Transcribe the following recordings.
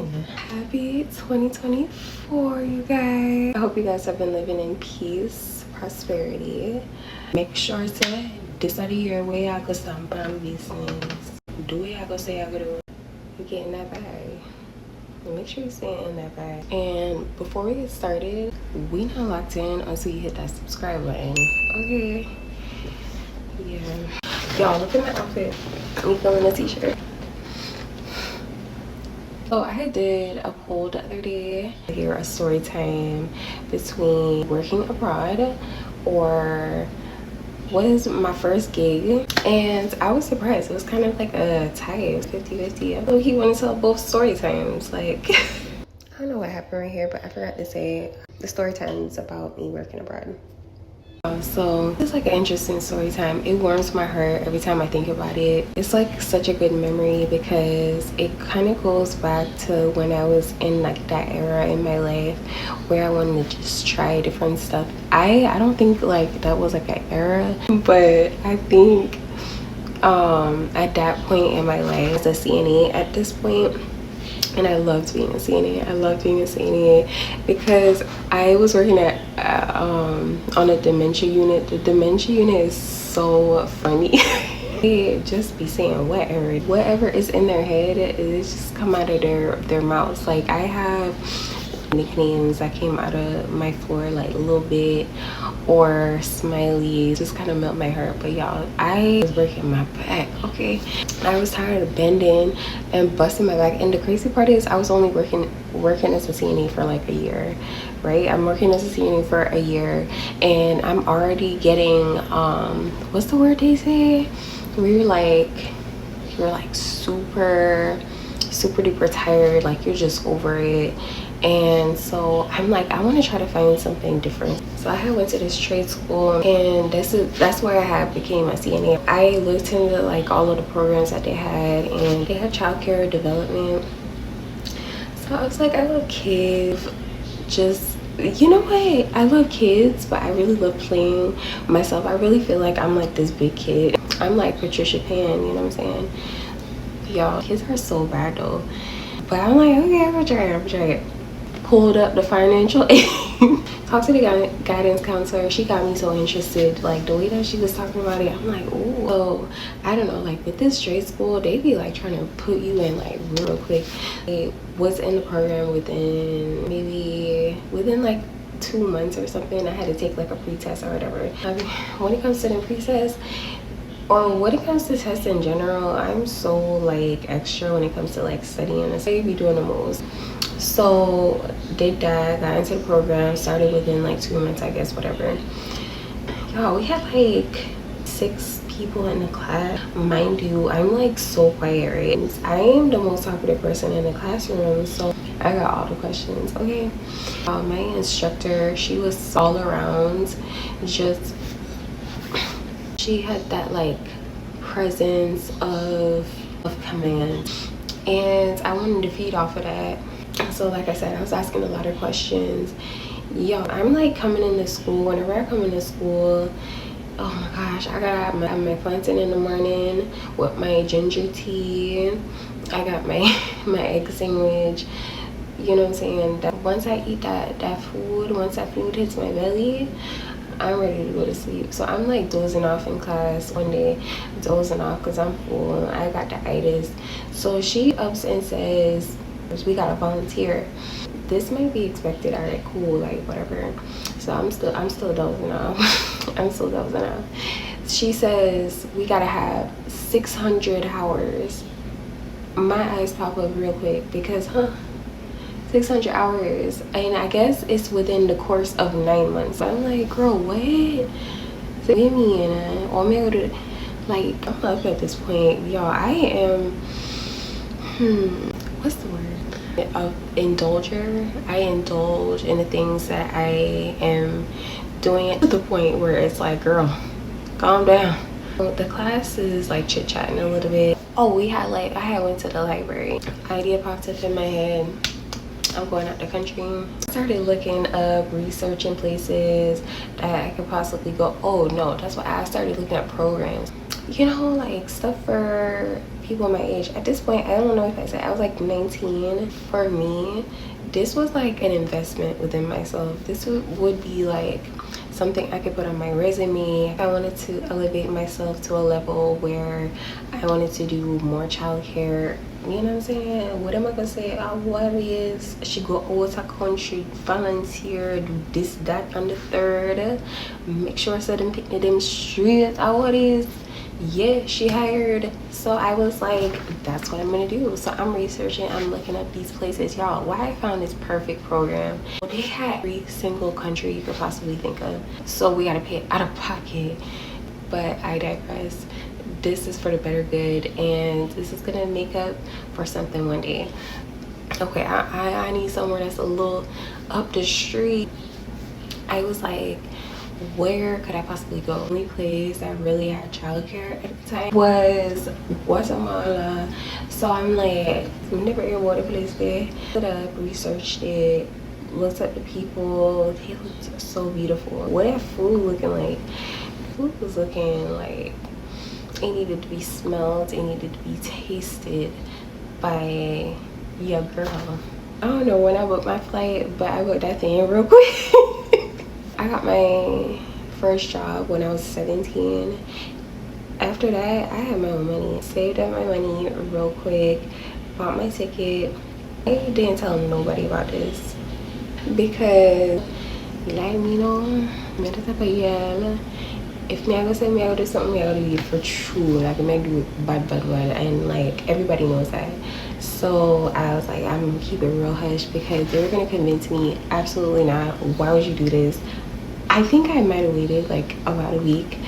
Happy 2024, you guys. I hope you guys have been living in peace, prosperity. Make sure to this of the year where y'all go stamp on business. Do what y'all go say y'all go do. You get in that bag. Make sure you stay in that bag. And before we get started, we not locked in until you hit that subscribe button. Okay. Yeah. Y'all, look at my outfit. I'm feeling a t-shirt. So I did a poll the other day. Here a story time between working abroad or was my first gig, and I was surprised. It was kind of like a tie, 50-50. So he wanted to tell both story times. Like I don't know what happened right here, but I forgot to say the story times about me working abroad. So it's like an interesting story time. It warms my heart every time I think about it. It's like such a good memory because it kind of goes back to when I was in like that era in my life where I wanted to just try different stuff. I don't think like that was like an era, but I think at that point in my life as a CNA at this point, and I loved being a CNA. I loved being a CNA because I was working at on a dementia unit. The dementia unit is so funny. They just be saying whatever is in their head, it just come out of their mouths. Like I have nicknames that came out of my floor, like a little bit, or smiley, just kind of melt my heart. But y'all, I was breaking my back. Okay, I was tired of bending and busting my back, and the crazy part is I was only working as a CNA for like a year, right? I'm working as a CNA for a year, and I'm already getting what's the word they say? You're like super duper tired, like you're just over it. And so I'm like, I want to try to find something different. So I had went to this trade school, and that's where I had became a CNA. I looked into like all of the programs that they had, and they had childcare development. So I was like, I love kids. Just, you know what, I love kids, but I really love playing myself. I really feel like I'm like this big kid. I'm like Patricia Pan, you know what I'm saying? Y'all, kids are so bad though. But I'm like, okay, I'm gonna try it. Pulled up the financial aid. Talked to the guidance counselor. She got me so interested. Like the way that she was talking about it, I'm like, ooh. So I don't know, like with this trade school, they be like trying to put you in like real quick. It was in the program within like 2 months or something. I had to take like a pre-test or whatever. I mean, when it comes to the pre-test, or when it comes to tests in general, I'm so like extra when it comes to like studying. And so you be doing the most. So did that, got into the program, started within like 2 months, I guess, whatever. Y'all, we had like 6 people in the class. Mind you, I'm like so quiet, right? I am the most talkative person in the classroom, so I got all the questions. Okay, my instructor, she was all around, just she had that like presence of command, and I wanted to feed off of that. So like I said, I was asking a lot of questions. Yo, I'm like coming into school. Whenever I come into school, oh my gosh, I got my plantain in the morning with my ginger tea. I got my egg sandwich. You know what I'm saying? That once I eat that food, once that food hits my belly, I'm ready to go to sleep. So I'm like dozing off in class one day, dozing off because I'm full. I got the itis. So she ups and says, we gotta volunteer. This might be expected. All right, cool, like whatever. So I'm still dozing off. I'm still dozing off. She says we gotta have 600 hours. My eyes pop up real quick because 600 hours, and I guess it's within the course of 9 months. I'm like, girl, what? So give me in like I'm up at this point, y'all. I am what's the word? Of indulger. I indulge in the things that I am doing to the point where it's like, girl, calm down. The class is like chit-chatting a little bit. Oh, we had like, I had went to the library. Idea popped up in my head. I'm going out the country. I started looking up, researching places that I could possibly go. Oh no, that's why I started looking at programs. You know, like stuff for people my age. At this point, I don't know if I said I was like 19. For me, this was like an investment within myself. This would be like something I could put on my resume. I wanted to elevate myself to a level where I wanted to do more childcare. You know what I'm saying? What am I gonna say? Our wife is, she go out of country, volunteer, do this, that, and the third. Make sure so them pick them straight out what is. Yeah, she hired. So I was like, that's what I'm gonna do. So I'm researching, I'm looking up these places. Y'all, why I found this perfect program. They had every single country you could possibly think of. So we gotta pay out of pocket. But I digress. This is for the better good, and this is gonna make up for something one day. Okay, I need somewhere that's a little up the street. I was like, where could I possibly go? The only place that really had childcare at the time was Guatemala. So I'm like, never heard what a place there. Looked up, researched it, looked at the people. They looked so beautiful. What that food looking like? Food was looking like it needed to be smelled, it needed to be tasted by your girl. I don't know when I booked my flight, but I booked that thing real quick. I got my first job when I was 17. After that, I had my own money. Saved up my money real quick, bought my ticket. I didn't tell nobody about this because, like me know, if me I go say me I go do something, me I go do it for true. Like me I do it bad one, and like everybody knows that. So I was like, I'm gonna keep it real hush because they were gonna convince me, absolutely not. Why would you do this? I think I might have waited like about a week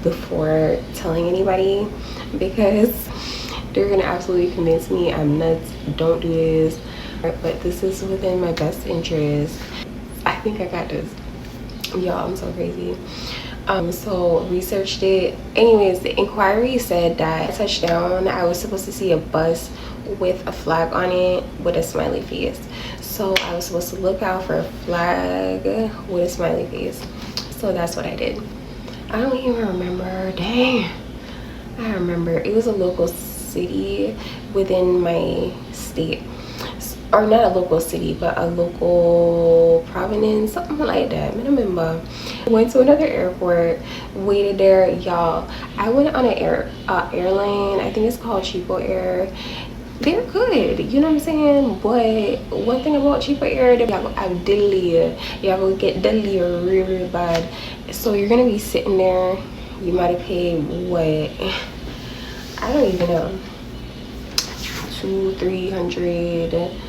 before telling anybody because they're gonna absolutely convince me I'm nuts, don't do this. But this is within my best interest. I think I got this. Y'all, I'm so crazy. So researched it. Anyways, the inquiry said that touchdown, I was supposed to see a bus with a flag on it with a smiley face. So I was supposed to look out for a flag with a smiley face. So that's what I did. I don't even remember. Dang. I remember. It was a local city within my state. Or not a local city, but a local province, something like that. I remember. Went to another airport, waited there. Y'all, I went on an airline. I think it's called Cheapo Air. They're good, you know what I'm saying? But one thing about Cheapo Air, y'all go have delay. Y'all go get delay really bad. So you're gonna be sitting there. You might have paid what? I don't even know. $200, $300,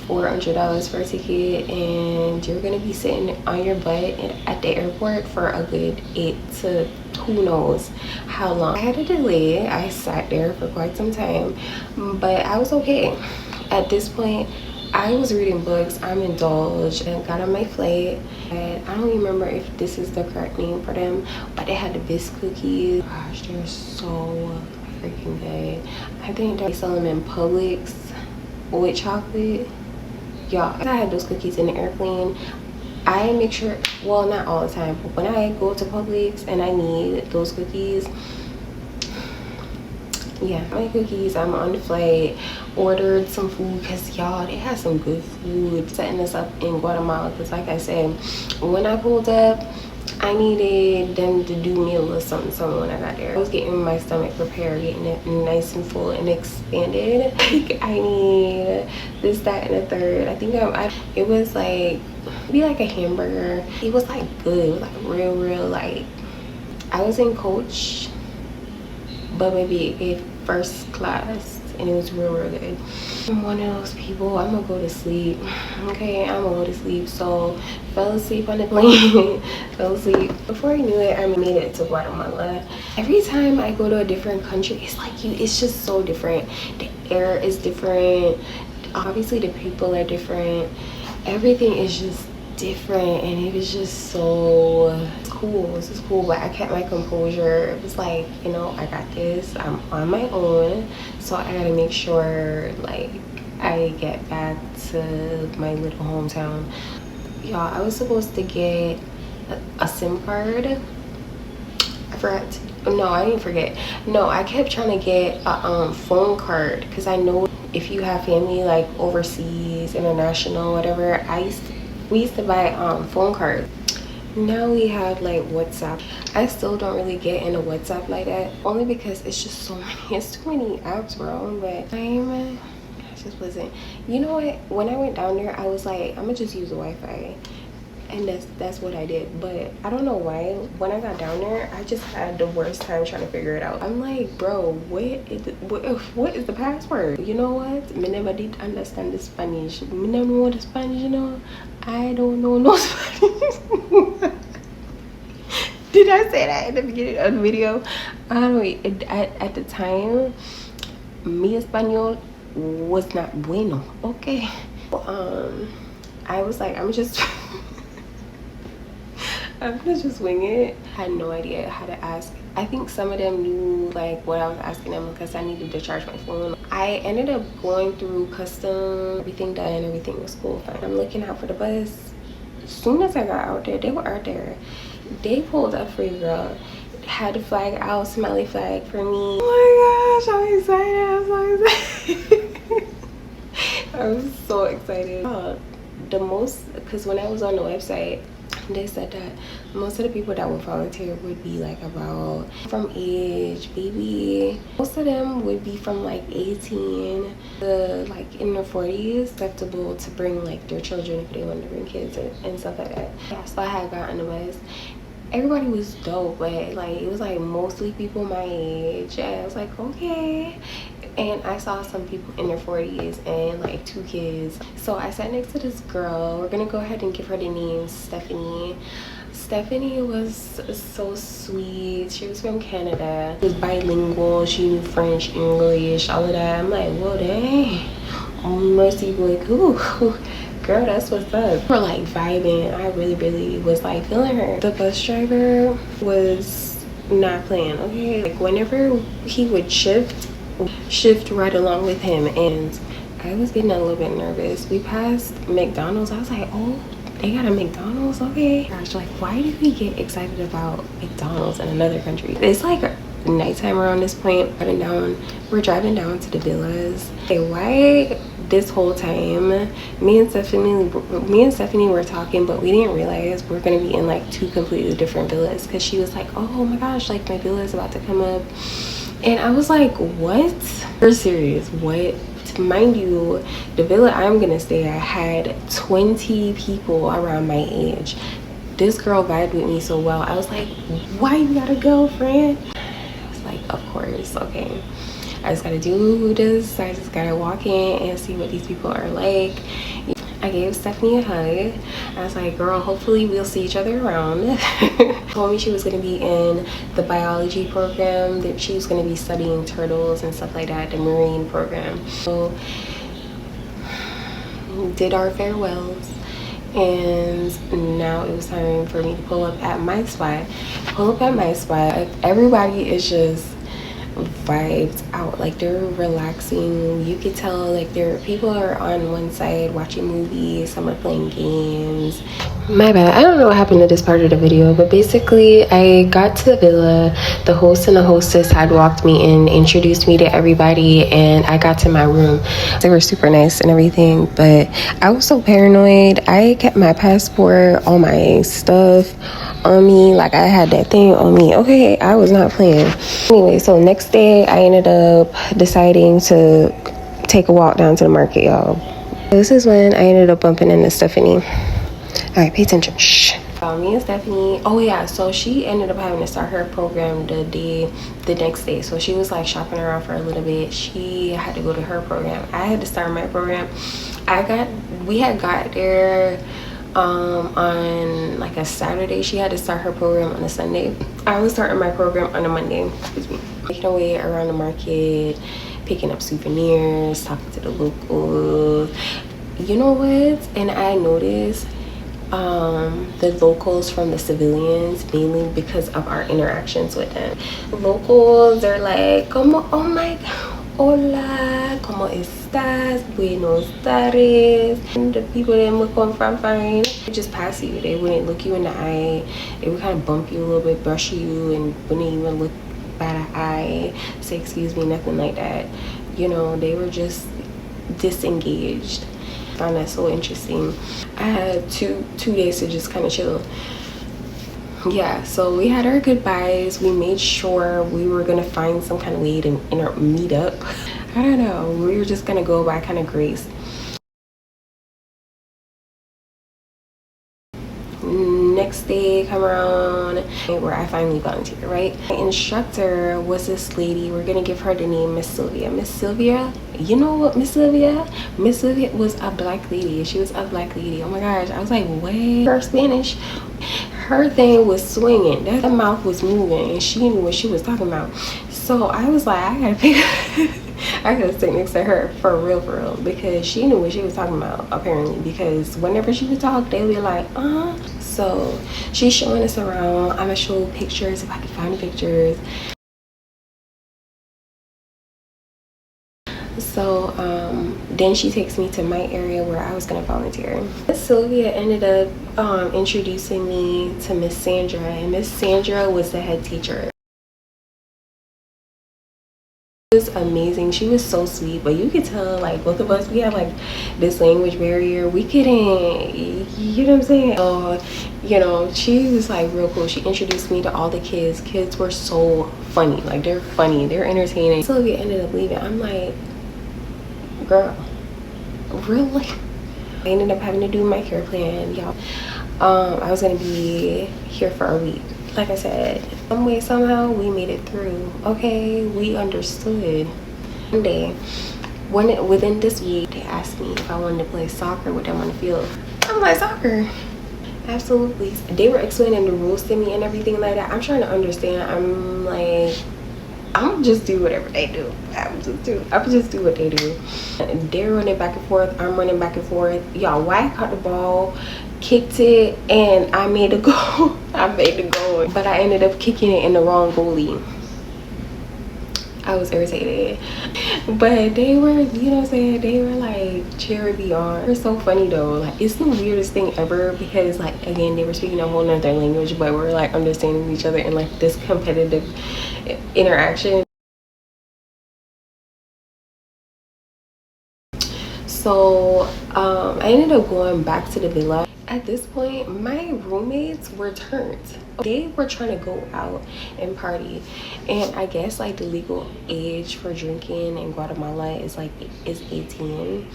$400 for a ticket, and you're gonna be sitting on your butt at the airport for a good 8 to who knows how long. I had a delay. I sat there for quite some time, but I was okay. At this point, I was reading books. I'm indulged and got on my flight. And I don't even remember if this is the correct name for them, but they had the biscuit cookies. Gosh, they're so freaking good. I think they sell them in Publix with chocolate. Y'all, I had those cookies in the airplane. I make sure, well, not all the time, but when I go to Publix and I need those cookies, yeah, my cookies, I'm on the flight, ordered some food because y'all, they had some good food. Setting this up in Guatemala because like I said, when I pulled up, I needed them to do me a little something when I got there. I was getting my stomach prepared, getting it nice and full and expanded. I need this, that, and the third. I think it was like, maybe like a hamburger. It was like good. It was like real like, I was in coach, but maybe it gave first class and it was real good. I'm one of those people, I'm gonna go to sleep. Okay, I'm gonna go to sleep. So fell asleep on the plane. Fell asleep. Before I knew it, I made it to Guatemala. Every time I go to a different country, it's like it's just so different. The air is different, obviously the people are different, everything is just different, and it was just so cool. This is cool, but I kept my composure. It was like, you know, I got this, I'm on my own, so I gotta make sure like I get back to my little hometown. Y'all, I was supposed to get a SIM card. I forgot to No, I didn't forget. No, I kept trying to get a phone card because I know if you have family like overseas, international, whatever, we used to buy phone cards. Now we have like WhatsApp. I still don't really get into WhatsApp like that, only because it's just so many, it's too many apps, bro. But I just wasn't. You know what? When I went down there, I was like, I'm gonna just use the Wi-Fi. And that's what I did. But I don't know why when I got down there I just had the worst time trying to figure it out. I'm like, bro, what is the password? You know what, me never did understand the Spanish. Me never know the Spanish, you know. I don't know no Spanish. Did I say that in the beginning of the video? I don't know. At the time mi español was not bueno, okay. I was like, I'm just I'm gonna just wing it. I had no idea how to ask. I think some of them knew like what I was asking them because I needed to charge my phone. I ended up going through custom, everything done, everything was cool. I'm looking out for the bus. As soon as I got out there, they were out there. They pulled up for you, girl. Had a flag out, smiley flag for me. Oh my gosh, I'm excited. I'm so excited. I was so excited. The most, because when I was on the website, they said that most of the people that would volunteer would be like about from age maybe, most of them would be from like 18 to like in their 40s, acceptable to bring like their children if they wanted to bring kids and stuff like that. Yeah, so I had gotten the bus. Everybody was dope, but like it was like mostly people my age. Yeah, I was like, okay. And I saw some people in their 40s and like 2 kids. So I sat next to this girl. We're gonna go ahead and give her the name Stephanie. Stephanie was so sweet. She was from Canada. She was bilingual. She knew French, English, all of that. I'm like, whoa, dang. Oh mercy, like, ooh. Girl, that's what's up. We're like vibing. I really was like feeling her. The bus driver was not playing, okay? Like whenever he would shift right along with him, and I was getting a little bit nervous. We passed McDonald's. I was like, oh, they got a McDonald's, okay. Gosh, like why did we get excited about McDonald's in another country? It's like nighttime around this point. We're driving down to the villas. Okay, why this whole time me and Stephanie were talking, but we didn't realize we're gonna be in like 2 completely different villas, because she was like, oh my gosh, like my villa is about to come up. And I was like, what? You're serious? What? Mind you, the villa I'm gonna stay at had 20 people around my age. This girl vibed with me so well. I was like, why you got a girlfriend? I was like, of course, okay. I just gotta do this. I just gotta walk in and see what these people are like. I gave Stephanie a hug. I was like, girl, hopefully we'll see each other around. Told me she was gonna be in the biology program, that she was gonna be studying turtles and stuff like that, the marine program. So did our farewells, and now it was time for me to pull up at my spot. Everybody is just vibed out, like they're relaxing. You could tell like people are on one side watching movies, some are playing games. My bad, I don't know what happened to this part of the video, but basically I got to the villa. The host and the hostess had walked me in, introduced me to everybody, and I got to my room. They were super nice and everything, but I was so paranoid. I kept my passport, all my stuff on me, like I had that thing on me, okay. I was not playing. Anyway, so next day I ended up deciding to take a walk down to the market, y'all. This is when I ended up bumping into Stephanie. All right, pay attention. Shh. Me and Stephanie, oh yeah, so she ended up having to start her program the next day. So she was like shopping around for a little bit. She had to go to her program. I had to start my program. We had got there on like a Saturday. She had to start her program on a Sunday. I was starting my program on a Monday. Excuse me. Making our way around the market, picking up souvenirs, talking to the locals. You know what? And I noticed the locals from the civilians, mainly because of our interactions with them. Locals, they're like, como, oh my god, hola, como estás, buenos tardes. And the people that would come from foreign, they just pass you. They wouldn't look you in the eye. They would kind of bump you a little bit, brush you, and wouldn't even look bat an eye, say excuse me, nothing like that. You know, they were just disengaged. I found that so interesting. I had two days to just kind of chill. Yeah, so we had our goodbyes. We made sure we were gonna find some kind of way to meet up. I don't know, we were just gonna go by kind of grace. Next day come around where I finally volunteered, right? My instructor was this lady. We're gonna give her the name Miss Sylvia. Miss Sylvia, you know what? Miss Sylvia was a black lady. She was a black lady. Oh my gosh, I was like, wait, her Spanish, her thing was swinging, that mouth was moving, and she knew what she was talking about. So I was like, I gotta pick I gotta sit next to her for real, because she knew what she was talking about, apparently, because whenever she would talk, they would be like, So she's showing us around. I'm gonna show pictures if I can find the pictures. So then she takes me to my area where I was gonna volunteer. Miss Sylvia ended up introducing me to Miss Sandra, and Miss Sandra was the head teacher. Was amazing. She was so sweet, but you could tell like both of us, we had like this language barrier. We couldn't, you know what I'm saying? So, you know, she was like real cool. She introduced me to all the kids. Kids were so funny, like they're funny, they're entertaining. Sylvia ended up leaving. I'm like, girl, really? I ended up having to do my care plan, y'all. I was gonna be here for a week. Like I said, some way, somehow, we made it through. Okay, we understood. One day, within this week, they asked me if I wanted to play soccer with them on the field. I'm like, soccer? Absolutely. They were explaining the rules to me and everything like that. I'm trying to understand. I'm like, I'm just do whatever they do. I'm just do what they do. They're running back and forth. I'm running back and forth. Y'all, why I caught the ball, kicked it, and I made a goal. I made the goal, but I ended up kicking it in the wrong goalie. I was irritated, but they were, you know what I'm saying, they were like charity on. It's so funny though, like it's the weirdest thing ever, because like again, they were speaking a whole nother language, but we're like understanding each other in like this competitive interaction. So I ended up going back to the villa. At this point, my roommates were turned. They were trying to go out and party, and I guess like the legal age for drinking in Guatemala is 18,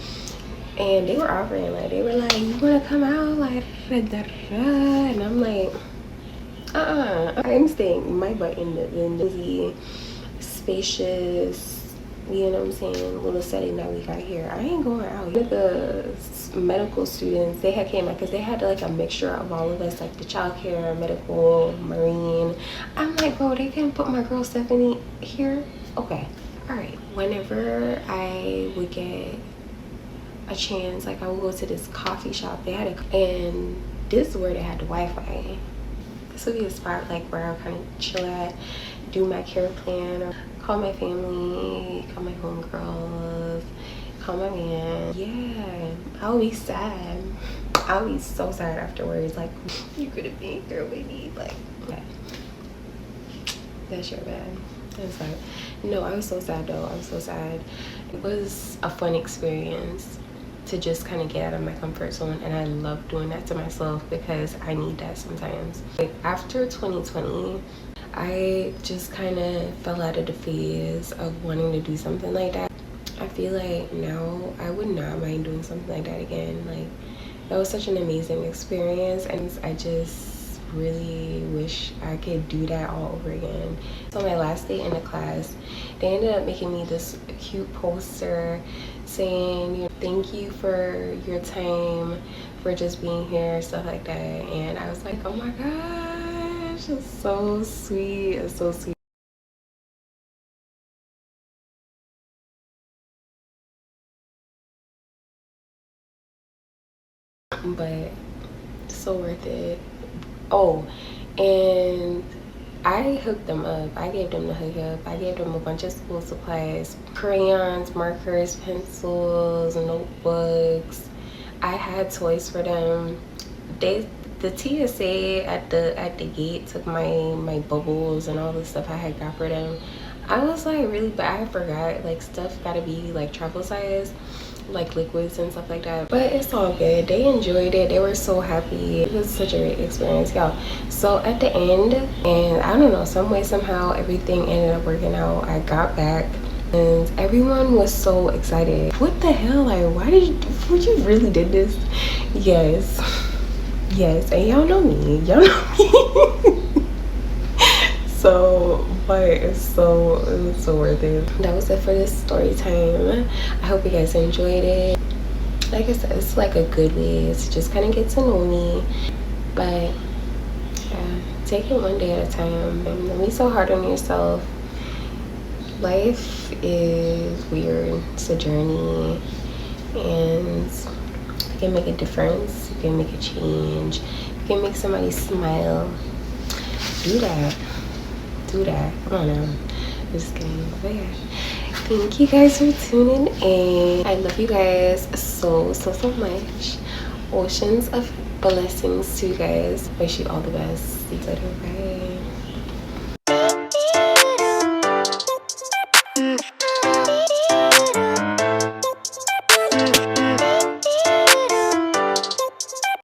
and they were offering, like they were like, you want to come out, like and I'm like, I'm staying my butt in the spacious, you know what I'm saying, little setting that we got here. I ain't going out. The medical students, they had came out because they had like a mixture of all of us, like the childcare, medical, marine. I'm like, bro, they can put my girl Stephanie here? Okay, all right. Whenever I would get a chance, like I would go to this coffee shop. They had and this is where they had the Wi-Fi. This would be a spot like where I would kind of chill at, do my care plan, or call my family, call my homegirls, call my man. Yeah, I'll be sad. I'll be so sad afterwards. Like, you could have been here with me. Like, okay. That's your bad. That's fine. No, I was so sad though. I was so sad. It was a fun experience to just kind of get out of my comfort zone, and I love doing that to myself because I need that sometimes. Like after 2020, I just kind of fell out of the phase of wanting to do something like that. I feel like now I would not mind doing something like that again. Like that was such an amazing experience, and I just really wish I could do that all over again. So my last day in the class, they ended up making me this cute poster saying, you know, thank you for your time, for just being here, stuff like that. And I was like, oh my gosh, it's so sweet. It's so sweet. But so worth it. Oh, and I hooked them up. I gave them the hookup. I gave them a bunch of school supplies, crayons, markers, pencils, notebooks. I had toys for them. the TSA at the gate took my bubbles and all the stuff I had got for them. I was like really bad. I forgot like stuff gotta be like travel size, like liquids and stuff like that, but it's all good. They enjoyed it. They were so happy. It was such a great experience, y'all. So at the end, and I don't know, some way somehow everything ended up working out. I got back and everyone was so excited. What the hell, like why did you really did this? Yes, and y'all know me, so but it was so worth it. That was it for this story time. I hope you guys enjoyed it. Like I said, it's like a good way to just kind of get to know me, but yeah, take it one day at a time and don't be so hard on yourself. Life is weird. It's a journey, and you can make a difference, you can make a change, you can make somebody smile. Do that. Come on now. I'm just kidding. But yeah, thank you guys for tuning in. I love you guys so much. Oceans of blessings to you guys. Wish you all the best. See you later. Bye.